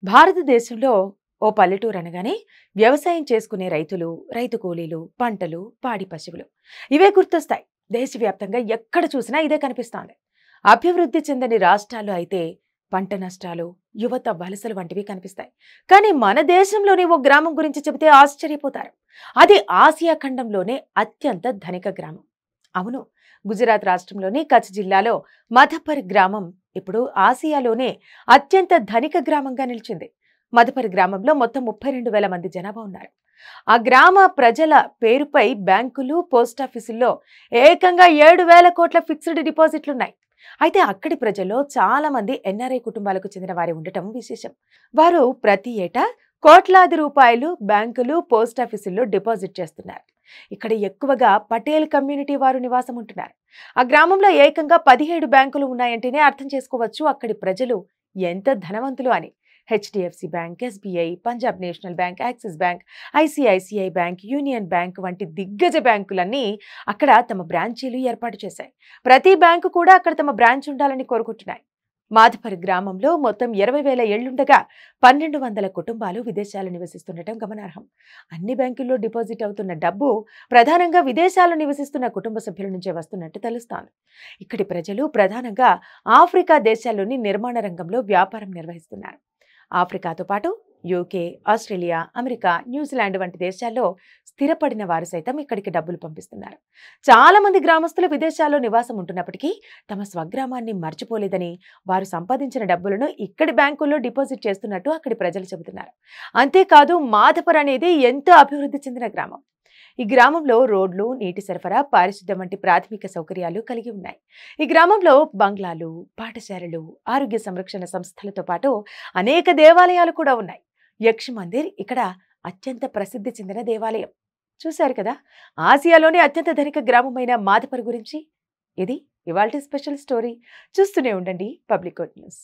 భారతదేశంలో ఓ పల్లెటూరు అనగానే వ్యవసాయం చేసుకునే రైతులు, రైతు కూలీలు, పంటలు, పాడి పశువులు ఇవే గుర్తొస్తాయి. దేశవ్యాప్తంగా ఎక్కడ చూసినా ఇదే కనిపిస్తోంది. అభివృద్ధి చెందని రాష్ట్రాలు అయితే పంట నష్టాలు, యువత వలసలు వంటివి కనిపిస్తాయి. కానీ మన దేశంలోని ఓ గ్రామం గురించి చెబితే ఆశ్చర్యపోతారు. అది ఆసియా ఖండంలోనే అత్యంత ధనిక గ్రామం. అవును, గుజరాత్ రాష్ట్రంలోని కచ్ జిల్లాలో మధపర్ గ్రామం ఇప్పుడు ఆసియాలోనే అత్యంత ధనిక గ్రామంగా నిలిచింది. మధుపరి గ్రామంలో మొత్తం 32,000 మంది జనాభా ఉన్నారు. ఆ గ్రామ ప్రజల పేరుపై బ్యాంకులు, పోస్టాఫీసుల్లో ఏకంగా 7,000 కోట్ల ఫిక్స్డ్ డిపాజిట్లున్నాయి. అయితే అక్కడి ప్రజల్లో చాలా మంది ఎన్ఆర్ఐ కుటుంబాలకు చెందిన వారి ఉండటం విశేషం. వారు ప్రతి ఏటా కోట్లాది రూపాయలు బ్యాంకులు, పోస్టాఫీసుల్లో డిపాజిట్ చేస్తున్నారు. ఇక్కడ ఎక్కువగా పటేల్ కమ్యూనిటీ వారు నివాసం ఉంటున్నారు. ఆ గ్రామంలో ఏకంగా 17 బ్యాంకులు ఉన్నాయంటేనే అర్థం చేసుకోవచ్చు అక్కడి ప్రజలు ఎంత ధనవంతులు అని. HDFC bank, SBI, Punjab national bank, axis bank, ICICI bank, union bank వంటి దిగ్గజ బ్యాంకులన్నీ అక్కడ తమ బ్రాంచీలు ఏర్పాటు చేశాయి. ప్రతి బ్యాంకు కూడా అక్కడ తమ బ్రాంచ్ ఉండాలని కోరుకుంటున్నాయి. మాధపరి గ్రామంలో మొత్తం 20,000 ఏళ్లుండగా 1,200 కుటుంబాలు విదేశాల్లో నివసిస్తుండటం గమనార్హం. అన్ని బ్యాంకుల్లో డిపాజిట్ అవుతున్న డబ్బు ప్రధానంగా విదేశాల్లో నివసిస్తున్న కుటుంబ సభ్యుల నుంచే వస్తున్నట్టు తెలుస్తోంది. ఇక్కడి ప్రజలు ప్రధానంగా ఆఫ్రికా దేశాల్లోని నిర్మాణ రంగంలో వ్యాపారం నిర్వహిస్తున్నారు. ఆఫ్రికాతో పాటు యూకే, ఆస్ట్రేలియా, అమెరికా, న్యూజిలాండ్ వంటి దేశాల్లో స్థిరపడిన వారు సైతం ఇక్కడికి డబ్బులు పంపిస్తున్నారు. చాలా మంది గ్రామస్తులు విదేశాల్లో నివాసం ఉంటున్నప్పటికీ తమ స్వగ్రామాన్ని మర్చిపోలేదని, వారు సంపాదించిన డబ్బులను ఇక్కడి బ్యాంకుల్లో డిపాజిట్ చేస్తున్నట్టు అక్కడి ప్రజలు చెబుతున్నారు. అంతేకాదు మాధపర్ అనేది ఎంతో అభివృద్ధి చెందిన గ్రామం. ఈ గ్రామంలో రోడ్లు, నీటి సరఫరా, పారిశుద్ధ్యం వంటి ప్రాథమిక సౌకర్యాలు కలిగి ఉన్నాయి. ఈ గ్రామంలో బంగ్లాలు, పాఠశాలలు, ఆరోగ్య సంరక్షణ సంస్థలతో పాటు అనేక దేవాలయాలు కూడా ఉన్నాయి. యక్ష్ మందిర్ ఇక్కడ అత్యంత ప్రసిద్ధి చెందిన దేవాలయం. చూశారు కదా, ఆసియాలోనే అత్యంత ధనిక గ్రామమైన మాధపర్ గురించి. ఇది ఇవాల్టి స్పెషల్ స్టోరీ. చూస్తూనే ఉండండి పబ్లిక్ న్యూస్.